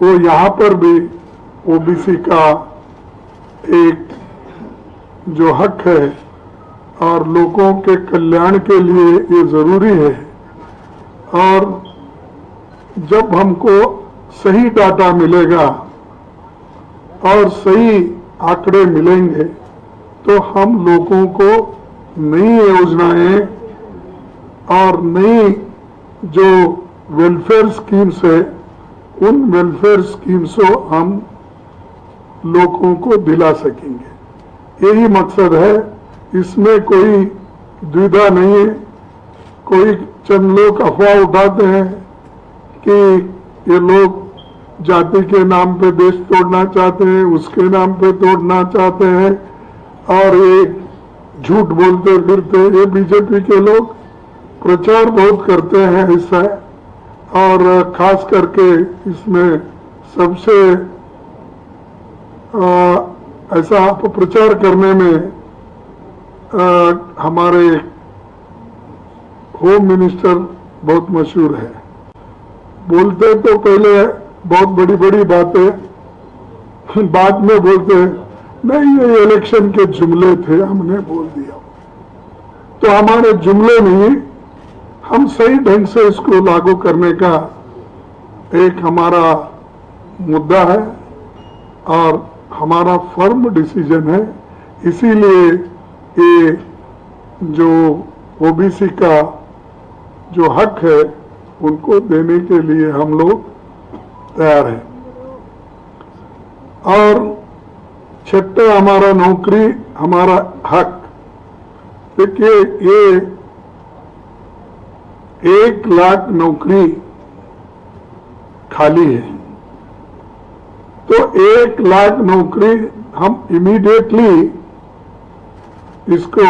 वो यहाँ पर भी ओबीसी का एक जो हक है और लोगों के कल्याण के लिए ये जरूरी है। और जब हमको सही डाटा मिलेगा और सही आंकड़े मिलेंगे तो हम लोगों को नई योजनाएं और नई जो वेलफेयर स्कीम्स है उन वेलफेयर स्कीम्स को हम लोगों को दिला सकेंगे। यही मकसद है, इसमें कोई द्विधा नहीं है। कोई चंद लोग अफवाह उठाते हैं कि ये लोग जाति के नाम पे देश तोड़ना चाहते हैं, उसके नाम पे तोड़ना चाहते हैं और ये झूठ बोलते फिरते। ये बीजेपी के लोग प्रचार बहुत करते हैं ऐसा, और खास करके इसमें सबसे ऐसा प्रचार करने में हमारे होम मिनिस्टर बहुत मशहूर है। बोलते तो पहले बहुत बड़ी बड़ी बातें, बाद में बोलते नहीं ये इलेक्शन के जुमले थे, हमने बोल दिया। तो हमारे जुमले नहीं, हम सही ढंग से इसको लागू करने का एक हमारा मुद्दा है और हमारा फर्म डिसीजन है। इसीलिए ये जो ओबीसी का जो हक है उनको देने के लिए हम लोग तैयार हैं। और छठा हमारा नौकरी हमारा हक। देखिए ये 1 लाख नौकरी खाली है, तो 1 लाख नौकरी हम इमीडिएटली इसको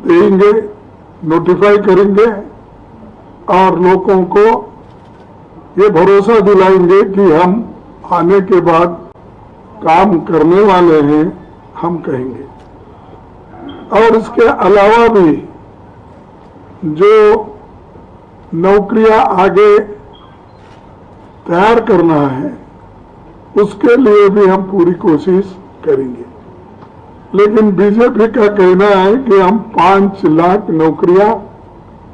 देंगे, नोटिफाई करेंगे और लोगों को ये भरोसा दिलाएंगे कि हम आने के बाद काम करने वाले हैं, हम कहेंगे। और इसके अलावा भी जो नौकरियां आगे तैयार करना है उसके लिए भी हम पूरी कोशिश करेंगे। लेकिन बीजेपी का कहना है कि हम 5 लाख नौकरियां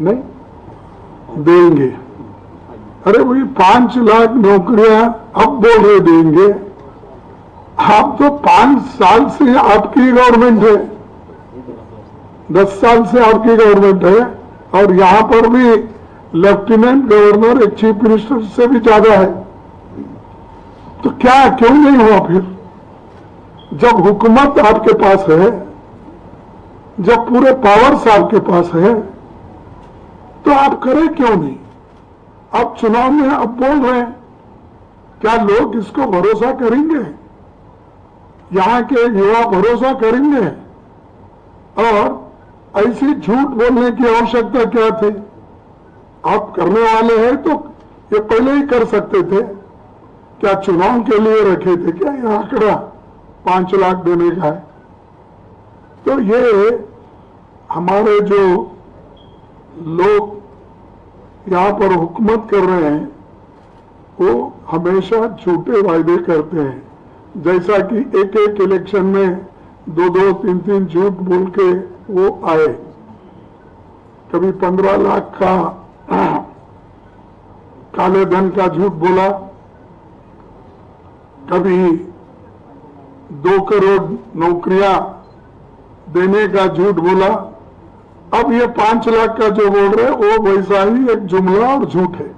नहीं देंगे। अरे वही 5 लाख नौकरियां अब बोल रहे देंगे, आप तो 5 साल से आपकी गवर्नमेंट है, 10 साल से आपकी गवर्नमेंट है और यहाँ पर भी लेफ्टिनेंट गवर्नर एक चीफ मिनिस्टर से भी ज्यादा है। तो क्या क्यों नहीं हुआ फिर? जब हुकूमत आपके पास है, जब पूरे पावर्स आपके पास है, तो आप करें क्यों नहीं? आप चुनाव में अब बोल रहे हैं, क्या लोग इसको भरोसा करेंगे? यहाँ के युवा भरोसा करेंगे? और ऐसी झूठ बोलने की आवश्यकता क्या थी? आप करने वाले हैं तो ये पहले ही कर सकते थे। क्या चुनाव के लिए रखे थे क्या ये आंकड़ा 5 लाख देने का है? तो ये हमारे जो लोग यहाँ पर हुकूमत कर रहे हैं वो हमेशा झूठे वायदे करते हैं। जैसा कि एक इलेक्शन में 2-2, 3-3 झूठ बोल के वो आए। कभी 15 लाख का काले धन का झूठ बोला, कभी 2 करोड़ नौकरियां देने का झूठ बोला। अब ये 5 लाख का जो बोल रहे वो वैसा ही एक जुमला और झूठ है।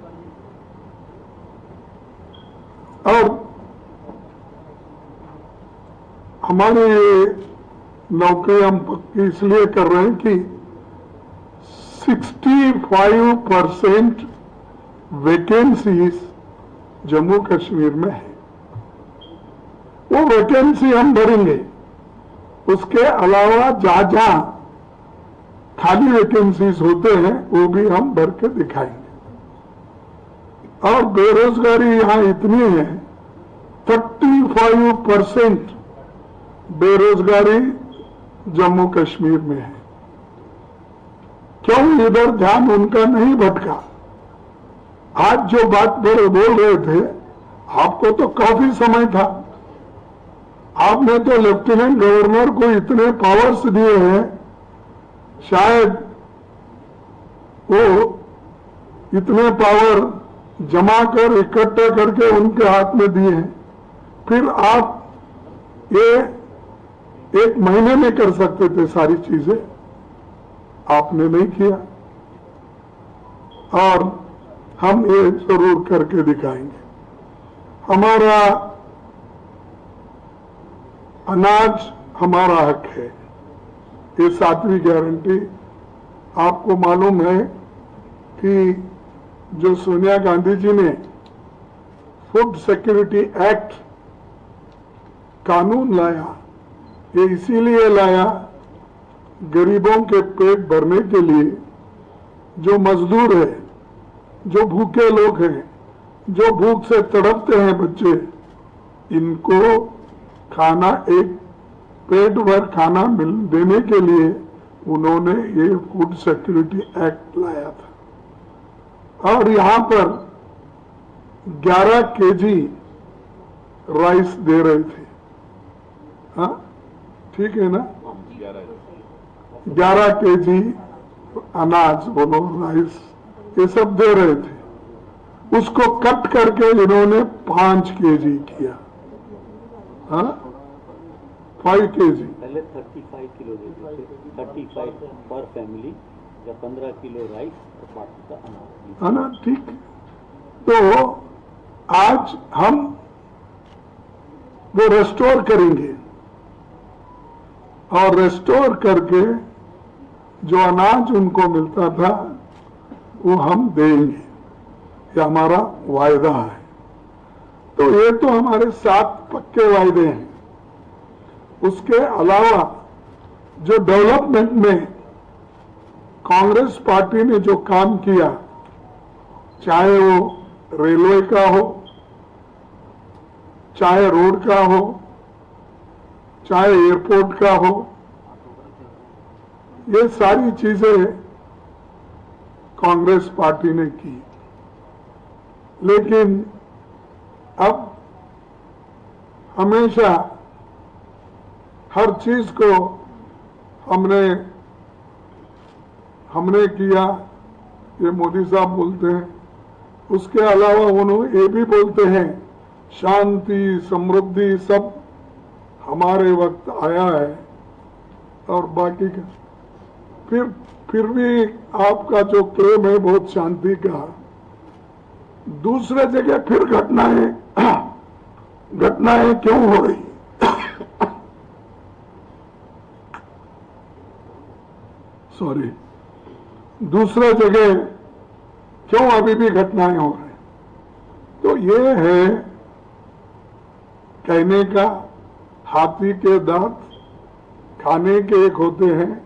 और हमारे नौकरी हम पक्की इसलिए कर रहे हैं कि 65% वैकेंसीज जम्मू कश्मीर में है। वो वैकेंसी हम भरेंगे, उसके अलावा जहां जहां खाली वैकेंसीज होते हैं वो भी हम भर के दिखाएंगे। और बेरोजगारी यहां इतनी है, 35% बेरोजगारी जम्मू कश्मीर में है। क्यों इधर ध्यान उनका नहीं भटका? आज जो बात बोल रहे थे, आपको तो काफी समय था। आपने तो लेफ्टिनेंट गवर्नर को इतने पावर्स दिए हैं, शायद वो इतने पावर जमा कर इकट्ठे करके उनके हाथ में दिए हैं। फिर आप ये 1 महीने में कर सकते थे सारी चीजें, आपने नहीं किया। और हम ये जरूर करके दिखाएंगे। हमारा अनाज हमारा हक है, ये 7वीं गारंटी। आपको मालूम है कि जो सोनिया गांधी जी ने फूड सिक्योरिटी एक्ट कानून लाया, ये इसीलिए लाया गरीबों के पेट भरने के लिए। जो मजदूर है, जो भूखे लोग हैं, जो भूख से तड़पते हैं बच्चे, इनको खाना, एक पेट भर खाना देने के लिए उन्होंने ये फूड सिक्योरिटी एक्ट लाया था। और यहां पर 11 केजी राइस दे रहे थे। हाँ, ठीक है ना? 11 केजी अनाज, बोलो राइस, ये सब दे रहे थे। उसको कट करके इन्होंने 5 केजी किया। हाँ, 5 केजी। पहले 35 किलो देते थे, 35 पर फैमिली, या 15 किलो राइस और बाकी का अनाज। है ना? ठीक। तो आज हम वो रेस्टोर करेंगे और रेस्टोर करके जो अनाज उनको मिलता था वो हम देंगे, ये हमारा वायदा है। तो ये तो हमारे 7 पक्के वायदे हैं। उसके अलावा जो डेवलपमेंट में कांग्रेस पार्टी ने जो काम किया, चाहे वो रेलवे का हो, चाहे रोड का हो, चाहे एयरपोर्ट का हो, ये सारी चीजें कांग्रेस पार्टी ने की। लेकिन अब हमेशा हर चीज को हमने किया, ये मोदी साहब बोलते हैं। उसके अलावा उन्होंने ये भी बोलते हैं शांति समृद्धि सब हमारे वक्त आया है। और बाकी का फिर भी आपका जो क्लेम है बहुत शांति का, दूसरे जगह फिर घटनाएं क्यों हो रही? सॉरी, दूसरे जगह क्यों अभी भी घटनाएं हो रही? तो ये है कहने का, हाथी के दांत खाने के एक होते हैं,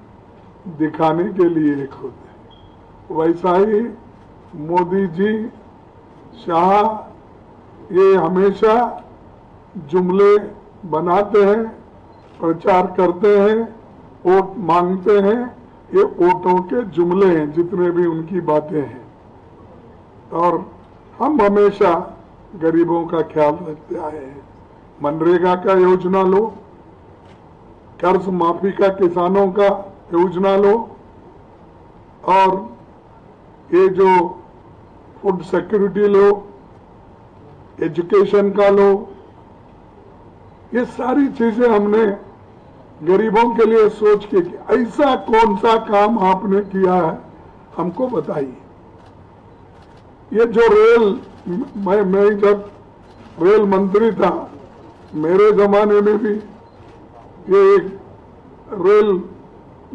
दिखाने के लिए एक होते हैं। वैसा ही मोदी जी, शाह, ये हमेशा जुमले बनाते हैं, प्रचार करते हैं, वोट मांगते हैं। ये वोटों के जुमले हैं जितने भी उनकी बातें हैं। और हम हमेशा गरीबों का ख्याल रखते आए हैं। मनरेगा का योजना लो, कर्ज माफी का किसानों का योजना लो, और ये जो फूड सिक्योरिटी लो, एजुकेशन का लो, ये सारी चीजें हमने गरीबों के लिए सोच के किया। ऐसा कौन सा काम आपने किया है, हमको बताइए। ये जो रेल, मैं जब रेल मंत्री था, मेरे जमाने में भी ये एक रेल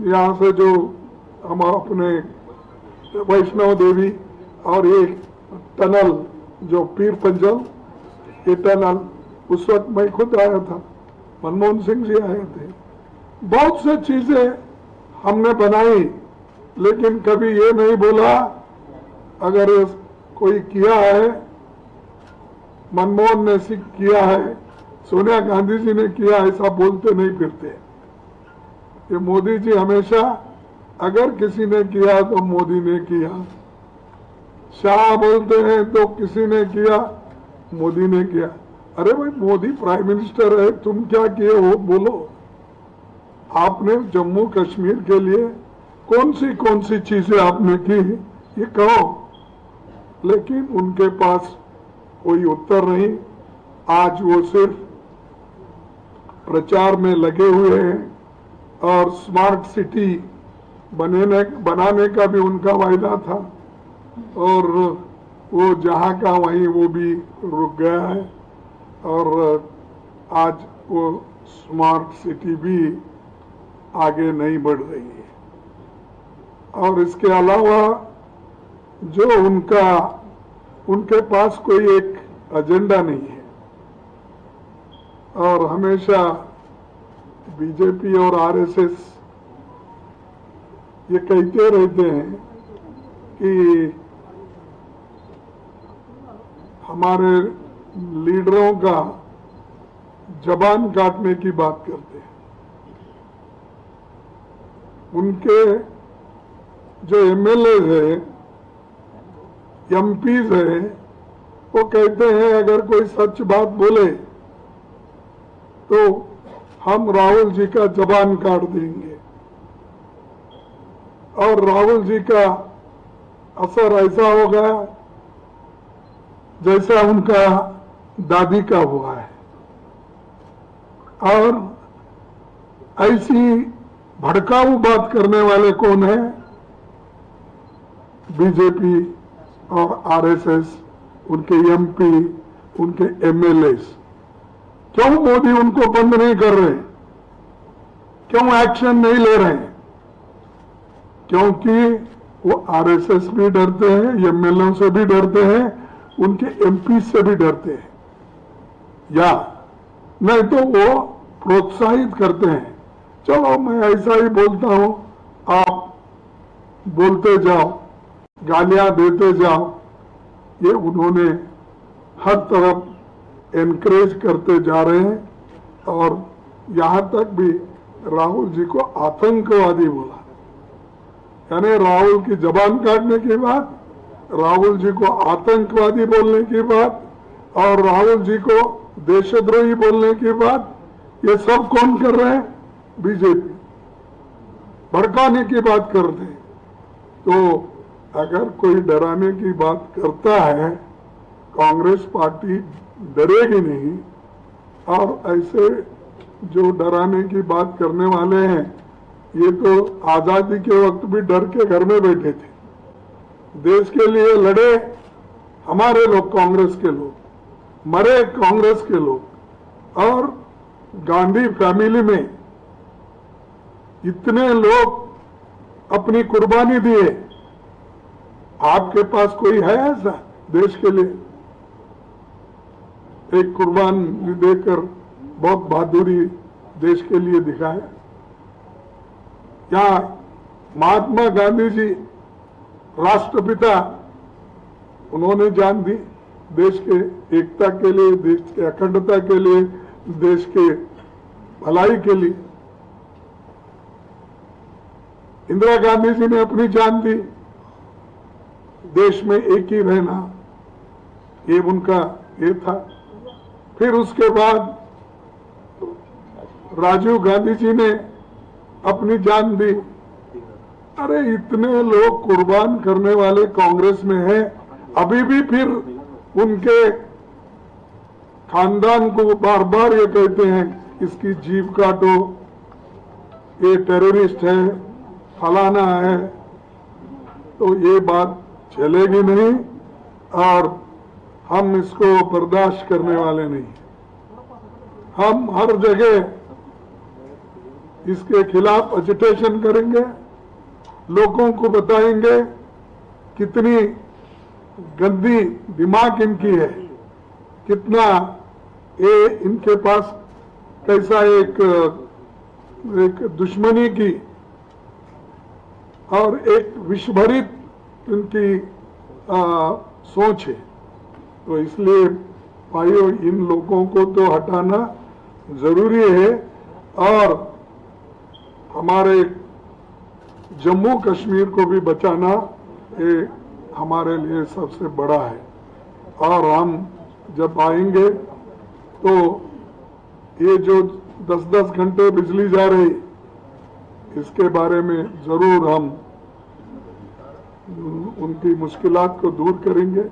यहाँ से जो हम अपने वैष्णव देवी, और ये टनल जो पीर पंजल, ये टनल उस वक्त मैं खुद आया था, मनमोहन सिंह जी आए थे। बहुत से चीजें हमने बनाई, लेकिन कभी ये नहीं बोला अगर कोई किया है, मनमोहन ने किया है, सोनिया गांधी जी ने किया, ऐसा बोलते नहीं फिरते। ये मोदी जी हमेशा अगर किसी ने किया तो मोदी ने किया, शाह बोलते हैं तो किसी ने किया, मोदी ने किया। अरे भाई, मोदी प्राइम मिनिस्टर है, तुम क्या किए हो बोलो। आपने जम्मू कश्मीर के लिए कौन सी चीजें आपने की, ये कहो। लेकिन उनके पास कोई उत्तर नहीं। आज वो सिर्फ प्रचार में लगे हुए हैं और स्मार्ट सिटी बनाने का भी उनका वायदा था, और वो जहां का वहीं वो भी रुक गया है। और आज वो स्मार्ट सिटी भी आगे नहीं बढ़ रही है। और इसके अलावा जो उनके पास कोई एक एजेंडा नहीं है, और हमेशा बीजेपी और आरएसएस ये कहते रहते हैं कि हमारे लीडरों का जबान काटने की बात करते हैं। उनके जो एमएलए है, एमपीज है, वो कहते हैं अगर कोई सच बात बोले तो हम राहुल जी का जबान काट देंगे। और राहुल जी का असर ऐसा हो गया जैसा उनका दादी का हुआ है। और ऐसी भड़काऊ बात करने वाले कौन है? बीजेपी और आरएसएस, उनके एमपी, उनके एमएलए। क्यों मोदी उनको बंद नहीं कर रहे? क्यों एक्शन नहीं ले रहे? क्योंकि वो आरएसएस भी डरते हैं, एमएलए से भी डरते हैं, उनके एमपी से भी डरते हैं, या नहीं तो वो प्रोत्साहित करते हैं, चलो मैं ऐसा ही बोलता हूं, आप बोलते जाओ, गालियां देते जाओ। ये उन्होंने हर तरफ एनकरेज करते जा रहे हैं। और यहां तक भी राहुल जी को आतंकवादी बोला। यानी राहुल की जबान काटने की बात, राहुल जी को आतंकवादी बोलने की बात, और राहुल जी को देशद्रोही बोलने की बात, ये सब कौन कर रहे हैं? बीजेपी। भड़काने की बात करते हैं। तो अगर कोई डराने की बात करता है, कांग्रेस पार्टी डरेगी नहीं। और ऐसे जो डराने की बात करने वाले हैं, ये तो आजादी के वक्त भी डर के घर में बैठे थे। देश के लिए लड़े हमारे लोग, कांग्रेस के लोग, मरे कांग्रेस के लोग। और गांधी फैमिली में इतने लोग अपनी कुर्बानी दिए। आपके पास कोई है ऐसा देश के लिए? एक कुर्बानी देकर बहुत बहादुरी देश के लिए दिखाया। या महात्मा गांधी जी राष्ट्रपिता, उन्होंने जान दी देश के एकता के लिए, देश के अखंडता के लिए, देश के भलाई के लिए। इंदिरा गांधी जी ने अपनी जान दी देश में एक ही रहना, ये उनका ये था। फिर उसके बाद राजीव गांधी जी ने अपनी जान दी। अरे इतने लोग कुर्बान करने वाले कांग्रेस में हैं। अभी भी फिर उनके खानदान को बार बार ये कहते हैं इसकी जीभ काटो, ये टेररिस्ट है, फलाना है। तो ये बात चलेगी नहीं और हम इसको बर्दाश्त करने वाले नहीं। हम हर जगह इसके खिलाफ एजिटेशन करेंगे, लोगों को बताएंगे कितनी गंदी दिमाग इनकी है, कितना ये इनके पास कैसा एक दुश्मनी की और एक विषभरित इनकी सोच है। तो इसलिए भाइयों, इन लोगों को तो हटाना जरूरी है। और हमारे जम्मू कश्मीर को भी बचाना ये हमारे लिए सबसे बड़ा है। और हम जब आएंगे तो ये जो 10-10 घंटे बिजली जा रही, इसके बारे में जरूर हम उनकी मुश्किलात को दूर करेंगे।